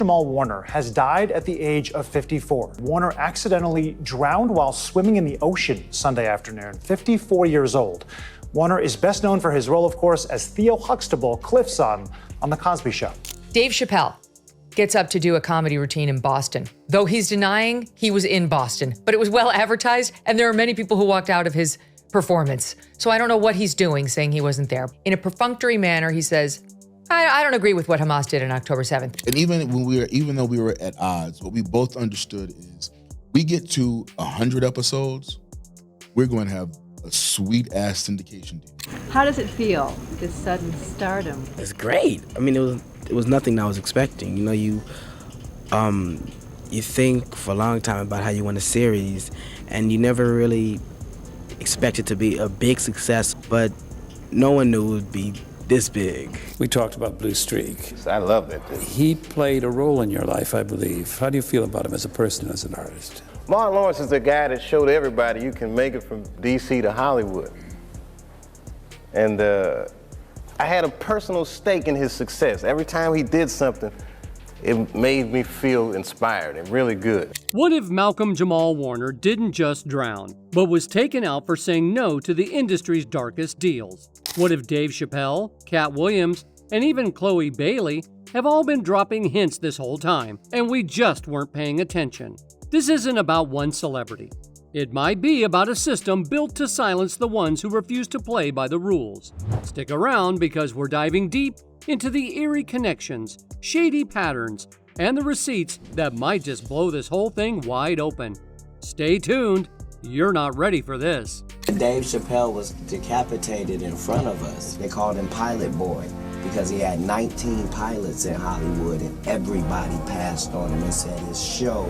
Jamal Warner has died at the age of 54. Warner accidentally drowned while swimming in the ocean Sunday afternoon, 54 years old. Warner is best known for his role, of course, as Theo Huxtable, Cliff's son, on The Cosby Show. Dave Chappelle gets up to do a comedy routine in Boston, though he's denying he was in Boston. But it was well advertised, and there are many people who walked out of his performance. So I don't know what he's doing, saying he wasn't there. In a perfunctory manner, he says, I don't agree with what Hamas did on October 7th. And even though we were at odds, what we both understood is we get to 100 episodes, we're going to have a sweet-ass syndication deal. How does it feel, this sudden stardom? It's great. I mean, it was nothing I was expecting. You know, you think for a long time about how you want a series, and you never really expect it to be a big success, but no one knew it would be this big. We talked about Blue Streak. I love that. He played a role in your life, I believe. How do you feel about him as a person, as an artist? Martin Lawrence is the guy that showed everybody you can make it from D.C. to Hollywood. And I had a personal stake in his success. Every time he did something, it made me feel inspired and really good. What if Malcolm Jamal Warner didn't just drown, but was taken out for saying no to the industry's darkest deals? What if Dave Chappelle, Katt Williams, and even Chlöe Bailey have all been dropping hints this whole time, and we just weren't paying attention? This isn't about one celebrity. It might be about a system built to silence the ones who refuse to play by the rules. Stick around because we're diving deep into the eerie connections, shady patterns, and the receipts that might just blow this whole thing wide open. Stay tuned. You're not ready for this. Dave Chappelle was decapitated in front of us. They called him Pilot Boy because he had 19 pilots in Hollywood and everybody passed on him and said his show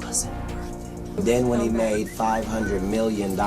wasn't worth it. Then when he made $500 million,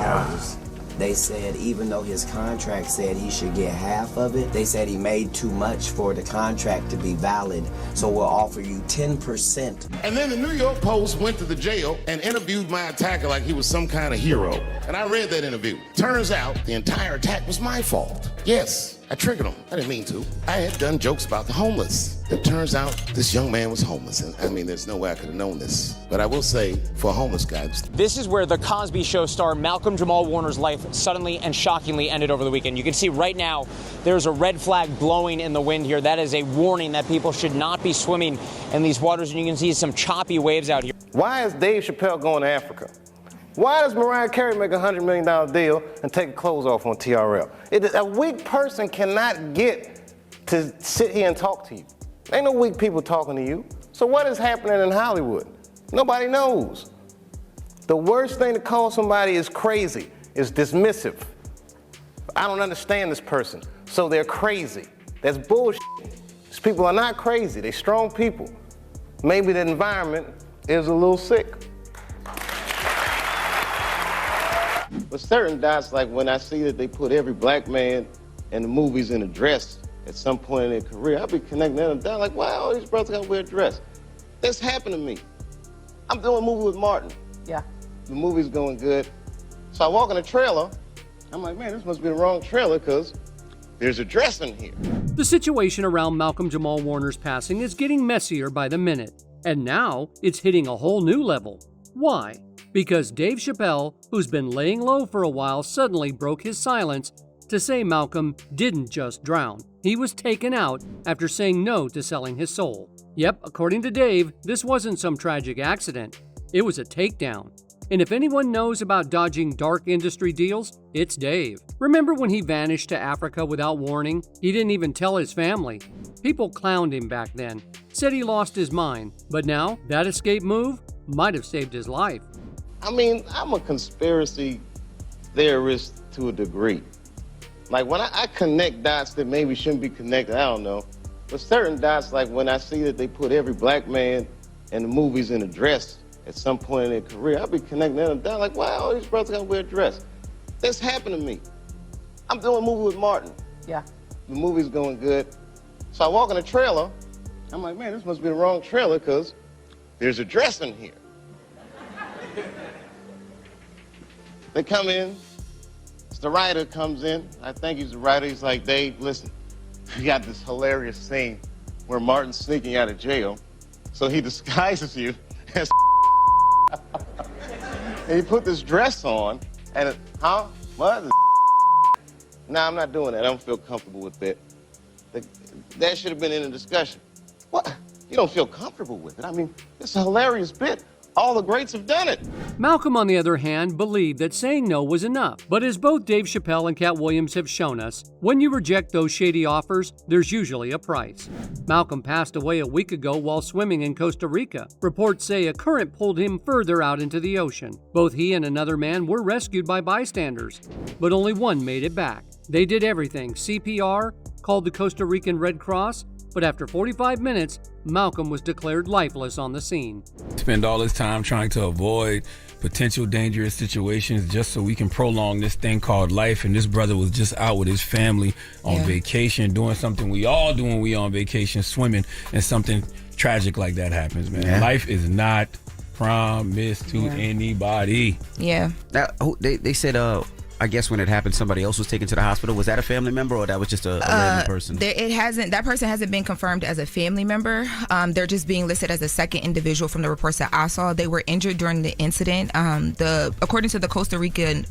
they said even though his contract said he should get half of it, they said he made too much for the contract to be valid, so we'll offer you 10%. And then the New York Post went to the jail and interviewed my attacker like he was some kind of hero. And I read that interview. Turns out the entire attack was my fault. Yes, I triggered him. I didn't mean to. I had done jokes about the homeless. It turns out this young man was homeless. And I mean, there's no way I could have known this. But I will say, for a homeless guy. This is where The Cosby Show star Malcolm Jamal Warner's life suddenly and shockingly ended over the weekend. You can see right now there's a red flag blowing in the wind here. That is a warning that people should not be swimming in these waters. And you can see some choppy waves out here. Why is Dave Chappelle going to Africa? Why does Mariah Carey make a $100 million deal and take her clothes off on TRL? A weak person cannot get to sit here and talk to you. Ain't no weak people talking to you. So what is happening in Hollywood? Nobody knows. The worst thing to call somebody is crazy, is dismissive. I don't understand this person, so they're crazy. That's bullshit. These people are not crazy, they're strong people. Maybe the environment is a little sick. But certain dots, like when I see that they put every black man in the movies in a dress at some point in their career, I'll be connecting them down like, wow, all these brothers gotta wear a dress. This happened to me. I'm doing a movie with Martin. Yeah. The movie's going good. So I walk in the trailer, I'm like, man, this must be the wrong trailer because there's a dress in here. The situation around Malcolm Jamal Warner's passing is getting messier by the minute, and now it's hitting a whole new level. Why? Because Dave Chappelle, who's been laying low for a while, suddenly broke his silence to say Malcolm didn't just drown. He was taken out after saying no to selling his soul. Yep, according to Dave, this wasn't some tragic accident. It was a takedown. And if anyone knows about dodging dark industry deals, it's Dave. Remember when he vanished to Africa without warning? He didn't even tell his family. People clowned him back then, said he lost his mind. But now, that escape move might have saved his life. I mean, I'm a conspiracy theorist to a degree. Like when I connect dots that maybe shouldn't be connected, I don't know. But certain dots, like when I see that they put every black man in the movies in a dress at some point in their career, I'll be connecting them down like, wow, all these brothers gotta wear a dress. This happened to me. I'm doing a movie with Martin. Yeah. The movie's going good. So I walk in the trailer, I'm like, man, this must be the wrong trailer because there's a dress in here. They come in, the writer comes in, I think he's the writer, he's like, Dave, listen, we got this hilarious scene where Martin's sneaking out of jail, So he disguises you as and he put this dress on, and what? Nah, I'm not doing that. I don't feel comfortable with that. That should have been in the discussion. What? You don't feel comfortable with it? I mean, it's a hilarious bit. All the greats have done it. Malcolm, on the other hand, believed that saying no was enough. But as both Dave Chappelle and Katt Williams have shown us, when you reject those shady offers, there's usually a price. Malcolm passed away a week ago while swimming in Costa Rica. Reports say a current pulled him further out into the ocean. Both he and another man were rescued by bystanders, but only one made it back. They did everything: CPR, called the Costa Rican Red Cross, but after 45 minutes, Malcolm was declared lifeless on the scene. Spend all this time trying to avoid potential dangerous situations just so we can prolong this thing called life. And this brother was just out with his family on vacation, doing something we all do when we on vacation, swimming, and something tragic like that happens, man. Yeah. Life is not promised to anybody. Yeah. They said, I guess when it happened, somebody else was taken to the hospital. Was that a family member, or that was just a random person? That person hasn't been confirmed as a family member. They're just being listed as a second individual from the reports that I saw. They were injured during the incident. According to the Costa Rican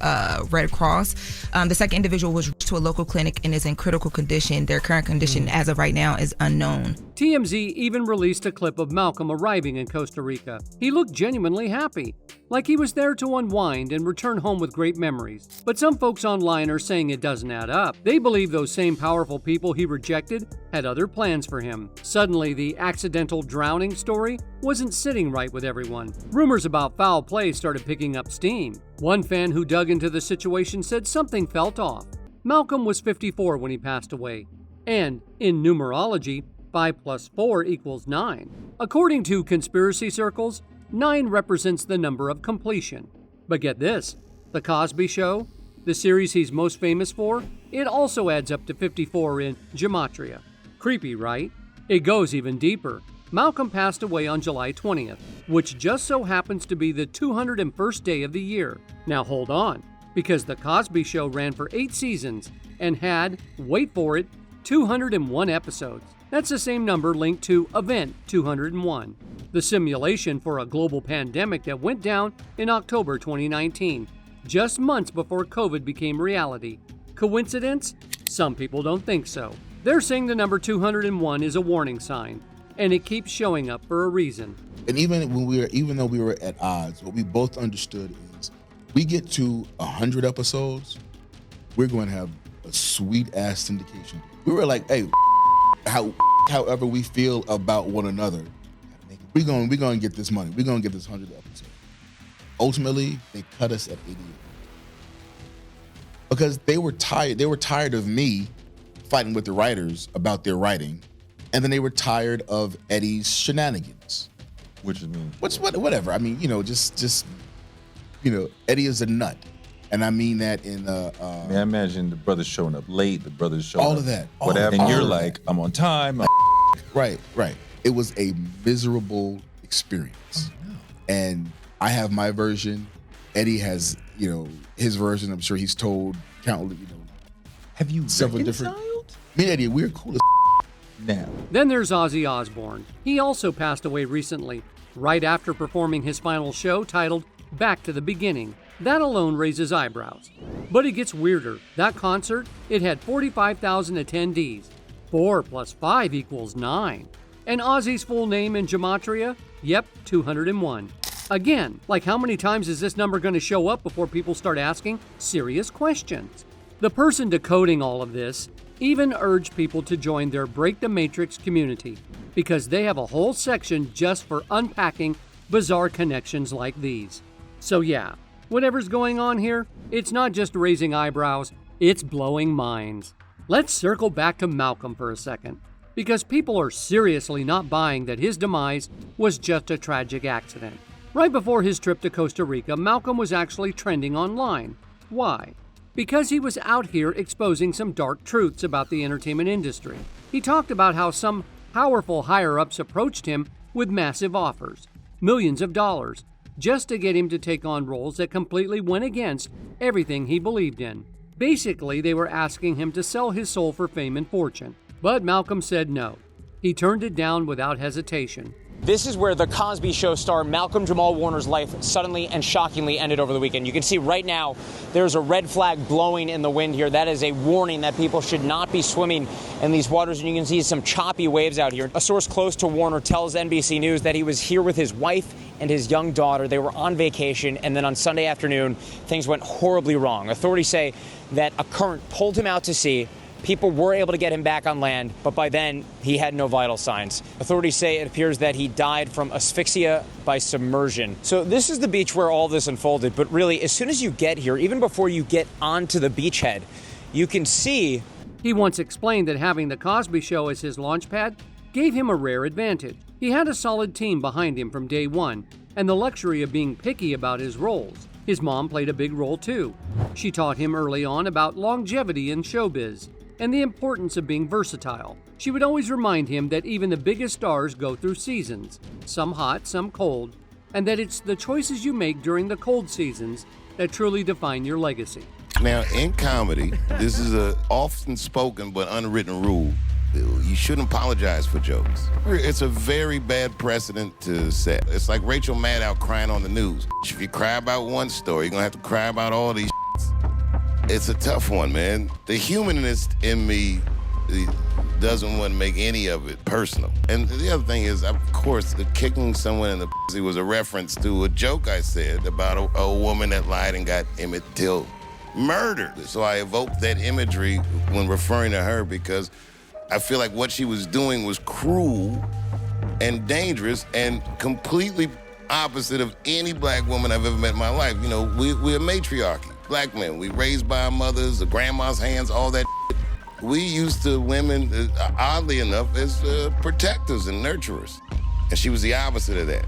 Red Cross, the second individual was to a local clinic and is in critical condition. Their current condition, as of right now, is unknown. TMZ even released a clip of Malcolm arriving in Costa Rica. He looked genuinely happy, like he was there to unwind and return home with great memories. But some folks online are saying it doesn't add up. They believe those same powerful people he rejected had other plans for him. Suddenly, the accidental drowning story wasn't sitting right with everyone. Rumors about foul play started picking up steam. One fan who dug into the situation said something felt off. Malcolm was 54 when he passed away. And in numerology, 5 + 4 = 9. According to conspiracy circles, 9 represents the number of completion. But get this, The Cosby Show, the series he's most famous for, it also adds up to 54 in gematria. Creepy, right? It goes even deeper. Malcolm passed away on July 20th, which just so happens to be the 201st day of the year. Now hold on, because The Cosby Show ran for 8 seasons and had, wait for it, 201 episodes. That's the same number linked to Event 201, the simulation for a global pandemic that went down in October 2019, just months before COVID became reality. Coincidence? Some people don't think so. They're saying the number 201 is a warning sign, and it keeps showing up for a reason. And even though we were at odds, what we both understood is we get to 100 episodes, we're going to have a sweet ass syndication. We were like, hey, however we feel about one another, we're going to get this money. We're going to get this 100 episodes. Ultimately, they cut us at 88 because they were tired. They were tired of me fighting with the writers about their writing, and then they were tired of Eddie's shenanigans. Which is whatever. I mean, just Eddie is a nut. And I mean that in I imagine the brothers showing up late, the brothers showing all up of that. Whatever. And you're like, I'm on time. Right. It was a miserable experience. And I have my version. Eddie has, his version. I'm sure he's told countless, Have you several reconciled? different. Me and Eddie, we're cool as now. Then there's Ozzy Osbourne. He also passed away recently, right after performing his final show titled Back to the Beginning. That alone raises eyebrows. But it gets weirder. That concert, it had 45,000 attendees. 4 + 5 = 9. And Ozzy's full name in gematria? Yep, 201. Again, like how many times is this number going to show up before people start asking serious questions? The person decoding all of this even urged people to join their Break the Matrix community because they have a whole section just for unpacking bizarre connections like these. So yeah, whatever's going on here, it's not just raising eyebrows, it's blowing minds. Let's circle back to Malcolm for a second, because people are seriously not buying that his demise was just a tragic accident. Right before his trip to Costa Rica, Malcolm was actually trending online. Why? Because he was out here exposing some dark truths about the entertainment industry. He talked about how some powerful higher-ups approached him with massive offers, millions of dollars, just to get him to take on roles that completely went against everything he believed in. Basically, they were asking him to sell his soul for fame and fortune. But Malcolm said no. He turned it down without hesitation. This is where the Cosby Show star Malcolm Jamal Warner's life suddenly and shockingly ended over the weekend. You can see right now there's a red flag blowing in the wind here. That is a warning that people should not be swimming in these waters, and you can see some choppy waves out here. A source close to Warner tells NBC News that he was here with his wife and his young daughter. They were on vacation, and then on Sunday afternoon, things went horribly wrong. Authorities say that a current pulled him out to sea. People were able to get him back on land, but by then, he had no vital signs. Authorities say it appears that he died from asphyxia by submersion. So this is the beach where all this unfolded, but really, as soon as you get here, even before you get onto the beachhead, you can see... He once explained that having the Cosby Show as his launch pad gave him a rare advantage. He had a solid team behind him from day one, and the luxury of being picky about his roles. His mom played a big role too. She taught him early on about longevity in showbiz and the importance of being versatile. She would always remind him that even the biggest stars go through seasons, some hot, some cold, and that it's the choices you make during the cold seasons that truly define your legacy. Now, in comedy, this is a often spoken but unwritten rule. You shouldn't apologize for jokes. It's a very bad precedent to set. It's like Rachel Maddow crying on the news. If you cry about one story, you're gonna have to cry about all these. It's a tough one, man. The humanist in me doesn't want to make any of it personal. And the other thing is, of course, the kicking someone in the pussy was a reference to a joke I said about a woman that lied and got Emmett Till murdered. So I evoked that imagery when referring to her because I feel like what she was doing was cruel and dangerous and completely opposite of any black woman I've ever met in my life. You know, we're a matriarchy. Black men, we raised by our mothers, the grandma's hands, all that shit. We used to women, oddly enough, as protectors and nurturers. And she was the opposite of that.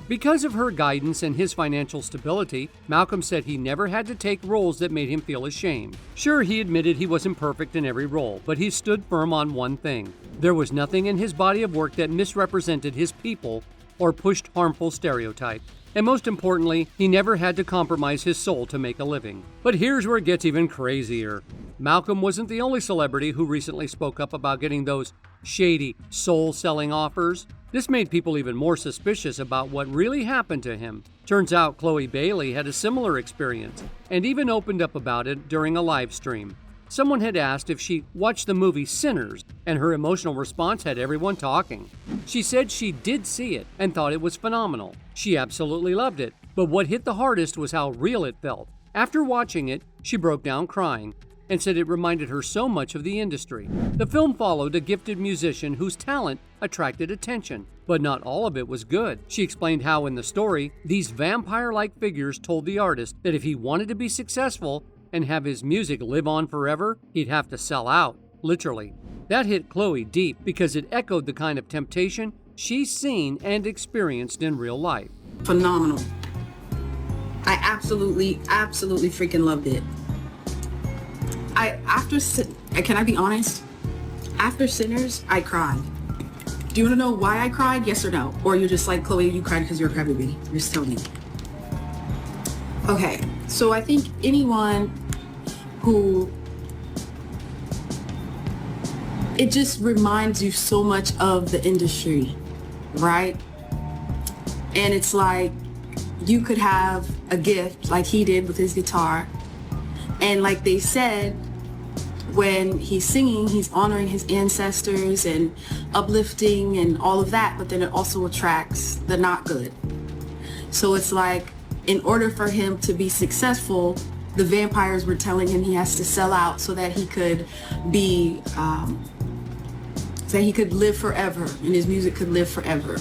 Because of her guidance and his financial stability, Malcolm said he never had to take roles that made him feel ashamed. Sure, he admitted he wasn't perfect in every role, but he stood firm on one thing. There was nothing in his body of work that misrepresented his people or pushed harmful stereotypes. And most importantly, he never had to compromise his soul to make a living. But here's where it gets even crazier. Malcolm wasn't the only celebrity who recently spoke up about getting those shady, soul-selling offers. This made people even more suspicious about what really happened to him. Turns out Chlöe Bailey had a similar experience and even opened up about it during a live stream. Someone had asked if she watched the movie Sinners, and her emotional response had everyone talking. She said she did see it and thought it was phenomenal. She absolutely loved it, but what hit the hardest was how real it felt. After watching it, she broke down crying and said it reminded her so much of the industry. The film followed a gifted musician whose talent attracted attention, but not all of it was good. She explained how in the story, these vampire-like figures told the artist that if he wanted to be successful and have his music live on forever, he'd have to sell out, literally. That hit Chlöe deep because it echoed the kind of temptation she's seen and experienced in real life. Phenomenal. I absolutely freaking loved it. Can I be honest? After Sinners, I cried. Do you want to know why I cried? Yes or no? Or you're just like, Chlöe, you cried because you're a crybaby. Just tell me. Okay, so I think anyone who, it just reminds you so much of the industry, right? And it's like, you could have a gift like he did with his guitar. And like they said, when he's singing, he's honoring his ancestors and uplifting and all of that, but then it also attracts the not good. So it's like, in order for him to be successful, the vampires were telling him he has to sell out so that he could be, so that he could live forever and his music could live forever.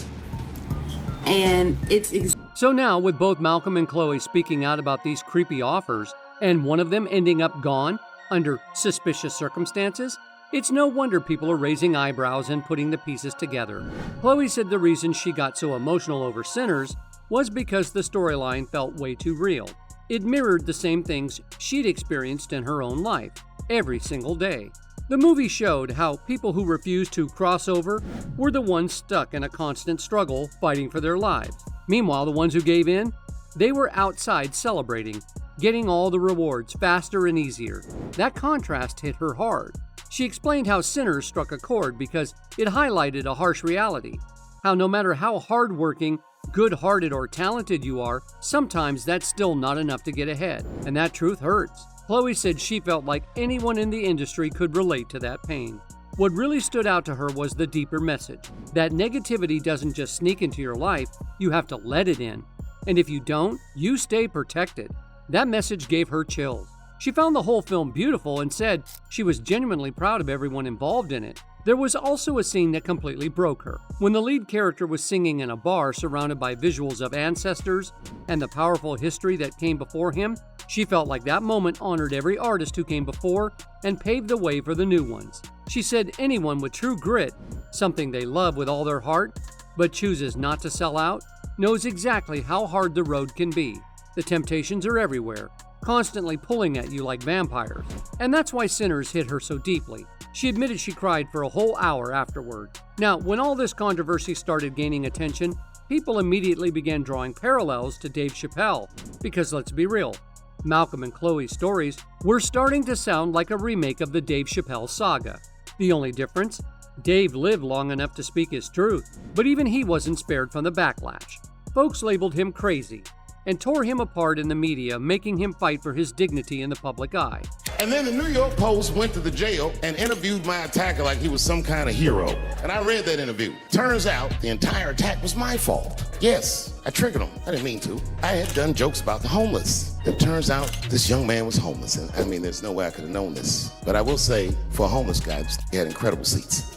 And it's so now, with both Malcolm and Chlöe speaking out about these creepy offers, and one of them ending up gone under suspicious circumstances, it's no wonder people are raising eyebrows and putting the pieces together. Chlöe said the reason she got so emotional over Sinners was because the storyline felt way too real. It mirrored the same things she'd experienced in her own life, every single day. The movie showed how people who refused to cross over were the ones stuck in a constant struggle, fighting for their lives. Meanwhile, the ones who gave in, they were outside celebrating, getting all the rewards faster and easier. That contrast hit her hard. She explained how Sinners struck a chord because it highlighted a harsh reality. How no matter how hardworking, good-hearted, or talented you are, sometimes that's still not enough to get ahead. And that truth hurts. Chloe said she felt like anyone in the industry could relate to that pain. What really stood out to her was the deeper message. That negativity doesn't just sneak into your life, you have to let it in. And if you don't, you stay protected. That message gave her chills. She found the whole film beautiful and said she was genuinely proud of everyone involved in it. There was also a scene that completely broke her. When the lead character was singing in a bar surrounded by visuals of ancestors and the powerful history that came before him, she felt like that moment honored every artist who came before and paved the way for the new ones. She said anyone with true grit, something they love with all their heart, but chooses not to sell out, knows exactly how hard the road can be. The temptations are everywhere, constantly pulling at you like vampires. And that's why Sinners hit her so deeply. She admitted she cried for a whole hour afterward. Now, when all this controversy started gaining attention, people immediately began drawing parallels to Dave Chappelle. Because let's be real, Malcolm and Chloe's stories were starting to sound like a remake of the Dave Chappelle saga. The only difference? Dave lived long enough to speak his truth, but even he wasn't spared from the backlash. Folks labeled him crazy and tore him apart in the media, making him fight for his dignity in the public eye. And then the New York Post went to the jail and interviewed my attacker like he was some kind of hero. And I read that interview. Turns out the entire attack was my fault. Yes, I triggered him. I didn't mean to. I had done jokes about the homeless. It turns out this young man was homeless. And I mean, there's no way I could have known this. But I will say, for a homeless guy, he had incredible seats.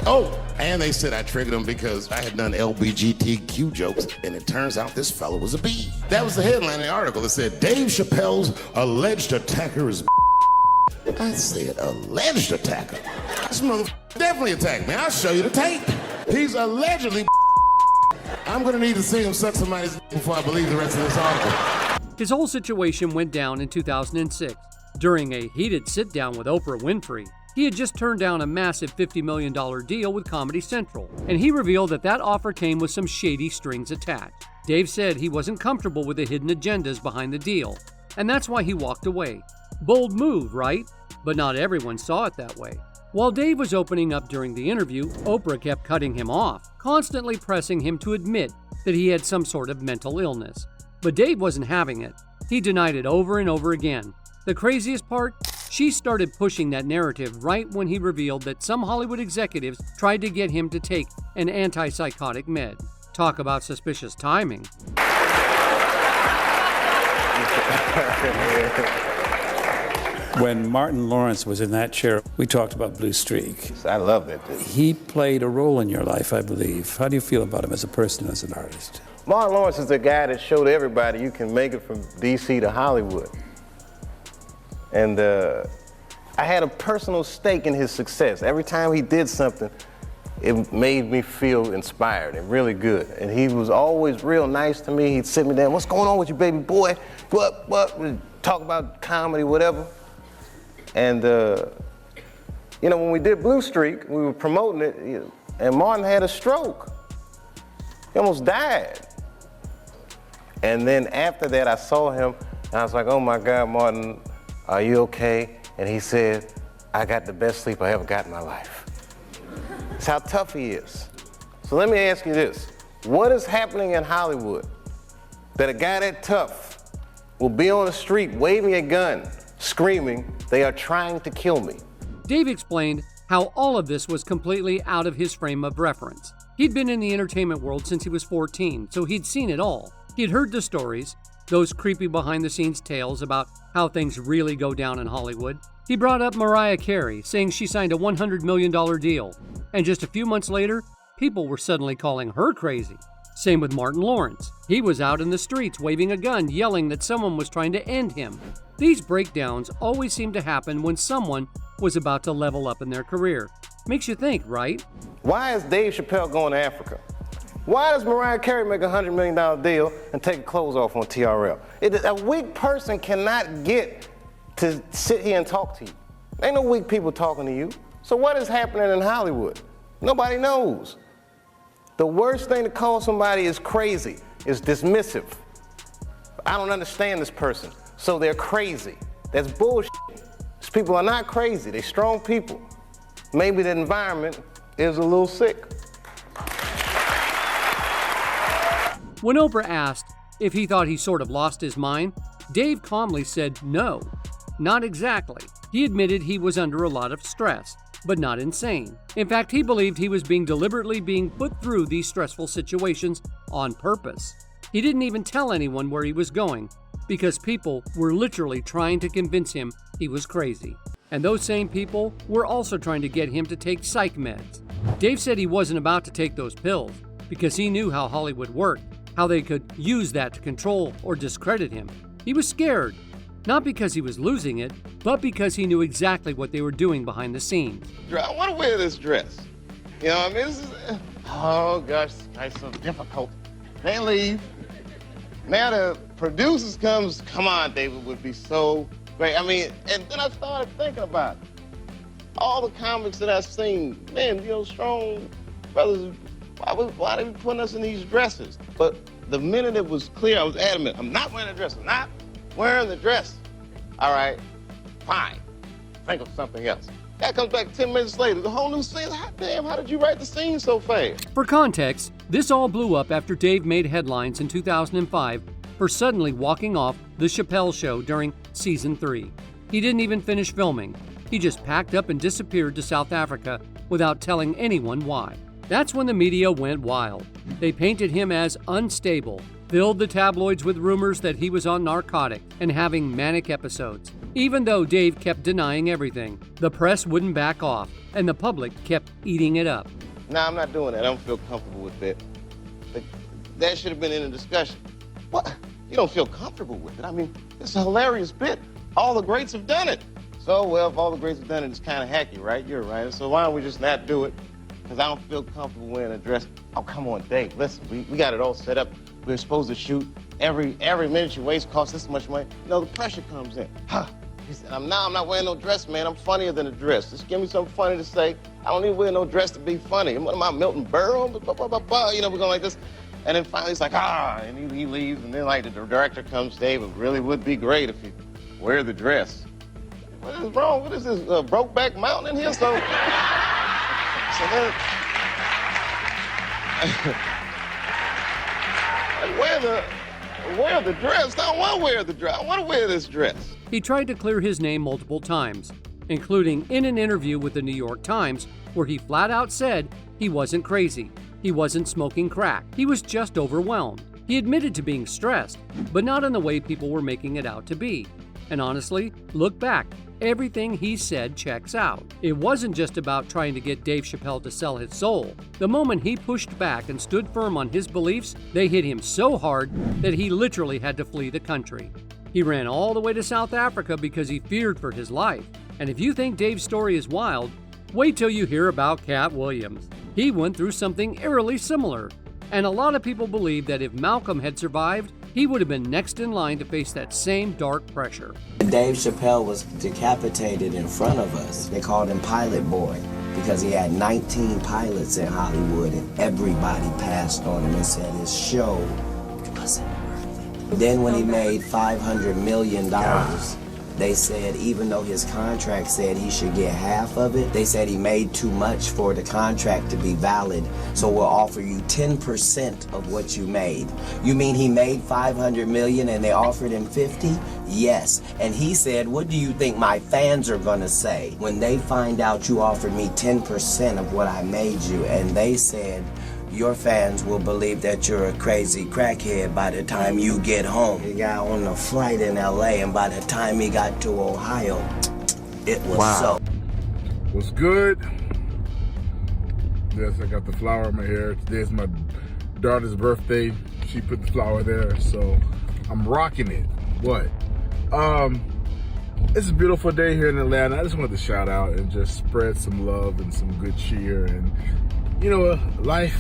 Oh, and they said I triggered him because I had done LBGTQ jokes, and it turns out this fellow was a B. That was the headline in the article. It said, Dave Chappelle's alleged attacker is I said, alleged attacker? This motherfucker definitely attacked me. I'll show you the tape. He's allegedly I'm gonna need to see him suck somebody's before I believe the rest of this article. His whole situation went down in 2006 during a heated sit-down with Oprah Winfrey. He had just turned down a massive $50 million deal with Comedy Central, and he revealed that that offer came with some shady strings attached. Dave said he wasn't comfortable with the hidden agendas behind the deal, and that's why he walked away. Bold move, right? But not everyone saw it that way. While Dave was opening up during the interview, Oprah kept cutting him off, constantly pressing him to admit that he had some sort of mental illness. But Dave wasn't having it. He denied it over and over again. The craziest part? She started pushing that narrative right when he revealed that some Hollywood executives tried to get him to take an antipsychotic med. Talk about suspicious timing. When Martin Lawrence was in that chair, we talked about Blue Streak. I love that. He played a role in your life, I believe. How do you feel about him as a person, as an artist? Martin Lawrence is the guy that showed everybody you can make it from DC to Hollywood. And I had a personal stake in his success. Every time he did something, it made me feel inspired and really good. And he was always real nice to me. He'd sit me down, what's going on with you, baby boy? What? We'd talk about comedy, whatever. And, you know, when we did Blue Streak, we were promoting it, and Martin had a stroke. He almost died. And then after that, I saw him, and I was like, oh my God, Martin, are you okay? And he said, I got the best sleep I ever got in my life. That's how tough he is. So let me ask you this. What is happening in Hollywood that a guy that tough will be on the street waving a gun, screaming, they are trying to kill me? Dave explained how all of this was completely out of his frame of reference. He'd been in the entertainment world since he was 14, so he'd seen it all. He'd heard the stories, those creepy behind-the-scenes tales about how things really go down in Hollywood. He brought up Mariah Carey, saying she signed a $100 million deal. And just a few months later, people were suddenly calling her crazy. Same with Martin Lawrence. He was out in the streets waving a gun, yelling that someone was trying to end him. These breakdowns always seem to happen when someone was about to level up in their career. Makes you think, right? Why is Dave Chappelle going to Africa? Why does Mariah Carey make a $100 million deal and take her clothes off on TRL? A weak person cannot get to sit here and talk to you. Ain't no weak people talking to you. So what is happening in Hollywood? Nobody knows. The worst thing to call somebody is crazy, is dismissive. I don't understand this person, so they're crazy. That's bullshit. It's people are not crazy, they're strong people. Maybe the environment is a little sick. When Oprah asked if he thought he sort of lost his mind, Dave calmly said no, not exactly. He admitted he was under a lot of stress, but not insane. In fact, he believed he was deliberately being put through these stressful situations on purpose. He didn't even tell anyone where he was going because people were literally trying to convince him he was crazy. And those same people were also trying to get him to take psych meds. Dave said he wasn't about to take those pills because he knew how Hollywood worked, how they could use that to control or discredit him. He was scared, not because he was losing it, but because he knew exactly what they were doing behind the scenes. I want to wear this dress. You know what I mean? This is, oh gosh, this guy's so difficult. They leave. Now the producers come on, David would be so great. I mean, and then I started thinking about it. All the comics that I've seen, man, you know, strong brothers, why they be putting us in these dresses? But the minute it was clear, I was adamant, I'm not wearing the dress, I'm not wearing the dress. All right, fine, think of something else. That comes back 10 minutes later, the whole new scene. Hot damn, how did you write the scene so fast? For context, this all blew up after Dave made headlines in 2005 for suddenly walking off The Chapelle Show during season 3. He didn't even finish filming. He just packed up and disappeared to South Africa without telling anyone why. That's when the media went wild. They painted him as unstable, filled the tabloids with rumors that he was on narcotics and having manic episodes. Even though Dave kept denying everything, the press wouldn't back off, and the public kept eating it up. No, I'm not doing that. I don't feel comfortable with it. That should have been in a discussion. What? You don't feel comfortable with it? I mean, it's a hilarious bit. All the greats have done it. So, well, if all the greats have done it, it's kind of hacky, right? You're right. So why don't we just not do it? Because I don't feel comfortable wearing a dress. Oh, come on, Dave, listen, we got it all set up. We're supposed to shoot. Every minute you waste costs this much money. You know, the pressure comes in. Huh. He said, I'm not wearing no dress, man. I'm funnier than a dress. Just give me something funny to say. I don't need to wear no dress to be funny. What am I, Milton Berle? You know, we're going like this. And then finally it's like, and he leaves. And then like the director comes, Dave, it really would be great if you wear the dress. What is wrong? What is this, Brokeback Mountain in here? So then, wear the dress. I don't want to wear the dress. I want to wear this dress. He tried to clear his name multiple times, including in an interview with the New York Times, where he flat out said he wasn't crazy. He wasn't smoking crack. He was just overwhelmed. He admitted to being stressed, but not in the way people were making it out to be. And honestly, look back. Everything he said checks out. It wasn't just about trying to get Dave Chappelle to sell his soul. The moment he pushed back and stood firm on his beliefs, they hit him so hard that he literally had to flee the country. He ran all the way to South Africa because he feared for his life. And if you think Dave's story is wild, wait till you hear about Katt Williams. He went through something eerily similar. And a lot of people believe that if Malcolm had survived, he would have been next in line to face that same dark pressure. Dave Chappelle was decapitated in front of us. They called him Pilot Boy because he had 19 pilots in Hollywood and everybody passed on him and said his show wasn't worth it. Then when he made $500 million, they said even though his contract said he should get half of it, they said he made too much for the contract to be valid, so we'll offer you 10% of what you made. You mean he made $500 million and they offered him 50? Yes. And he said, what do you think my fans are gonna say when they find out you offered me 10% of what I made you? And they said, your fans will believe that you're a crazy crackhead by the time you get home. He got on a flight in LA, and by the time he got to Ohio, it was so. What's good? Yes, I got the flower in my hair. Today's my daughter's birthday. She put the flower there, so I'm rocking it. What? It's a beautiful day here in Atlanta. I just wanted to shout out and just spread some love and some good cheer. And you know, life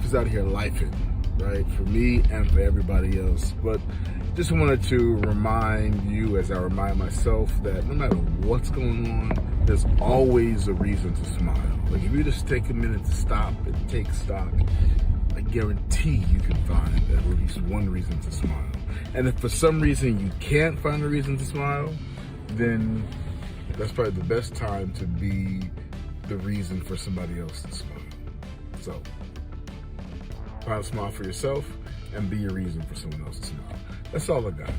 is out here lifing, right? For me and for everybody else. But just wanted to remind you, as I remind myself, that no matter what's going on, there's always a reason to smile. Like if you just take a minute to stop and take stock, I guarantee you can find at least one reason to smile. And if for some reason you can't find a reason to smile, then That's probably the best time to be the reason for somebody else to smile. So, find a smile for yourself and be a reason for someone else to smile. That's all I got.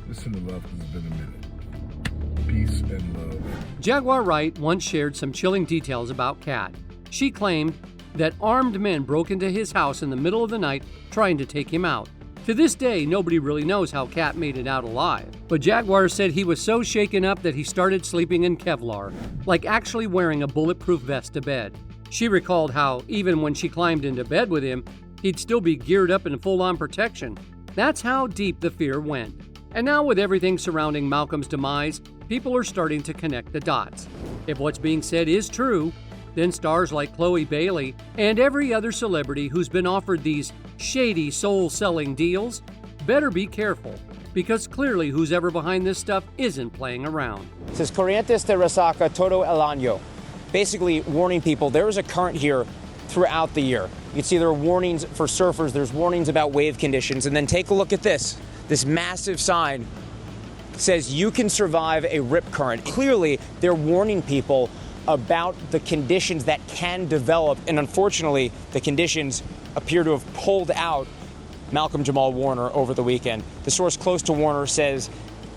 Listen to love because it's been a minute. Peace and love. Jaguar Wright once shared some chilling details about Katt. She claimed that armed men broke into his house in the middle of the night trying to take him out. To this day, nobody really knows how Katt made it out alive. But Jaguar said he was so shaken up that he started sleeping in Kevlar, like actually wearing a bulletproof vest to bed. She recalled how, even when she climbed into bed with him, he'd still be geared up in full-on protection. That's how deep the fear went. And now with everything surrounding Malcolm's demise, people are starting to connect the dots. If what's being said is true, then stars like Chlöe Bailey and every other celebrity who's been offered these shady soul-selling deals better be careful, because clearly who's ever behind this stuff isn't playing around. It says corrientes de resaca todo el año. Basically warning people there is a current here throughout the year. You can see there are warnings for surfers, there's warnings about wave conditions, and then take a look at this. This massive sign says you can survive a rip current. Clearly, they're warning people about the conditions that can develop, and unfortunately, the conditions appear to have pulled out Malcolm Jamal Warner over the weekend. The source close to Warner says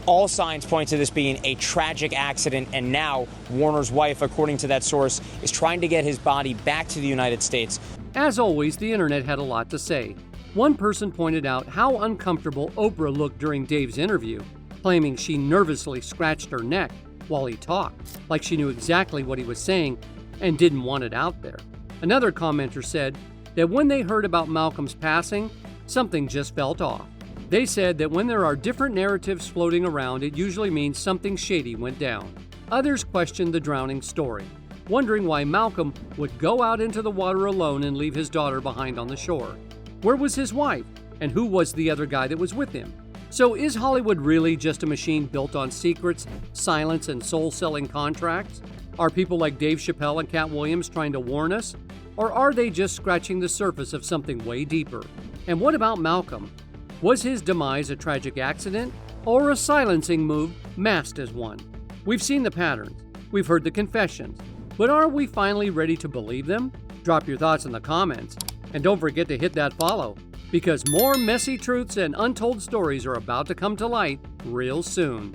all signs point to this being a tragic accident, and now Warner's wife, according to that source, is trying to get his body back to the United States. As always, the internet had a lot to say. One person pointed out how uncomfortable Oprah looked during Dave's interview, claiming she nervously scratched her neck while he talked, like she knew exactly what he was saying and didn't want it out there. Another commenter said that when they heard about Malcolm's passing, something just felt off. They said that when there are different narratives floating around, it usually means something shady went down. Others questioned the drowning story, wondering why Malcolm would go out into the water alone and leave his daughter behind on the shore. Where was his wife? And who was the other guy that was with him? So is Hollywood really just a machine built on secrets, silence, and soul-selling contracts? Are people like Dave Chappelle and Katt Williams trying to warn us? Or are they just scratching the surface of something way deeper? And what about Malcolm? Was his demise a tragic accident or a silencing move masked as one? We've seen the patterns. We've heard the confessions. But are we finally ready to believe them? Drop your thoughts in the comments. And don't forget to hit that follow, because more messy truths and untold stories are about to come to light real soon.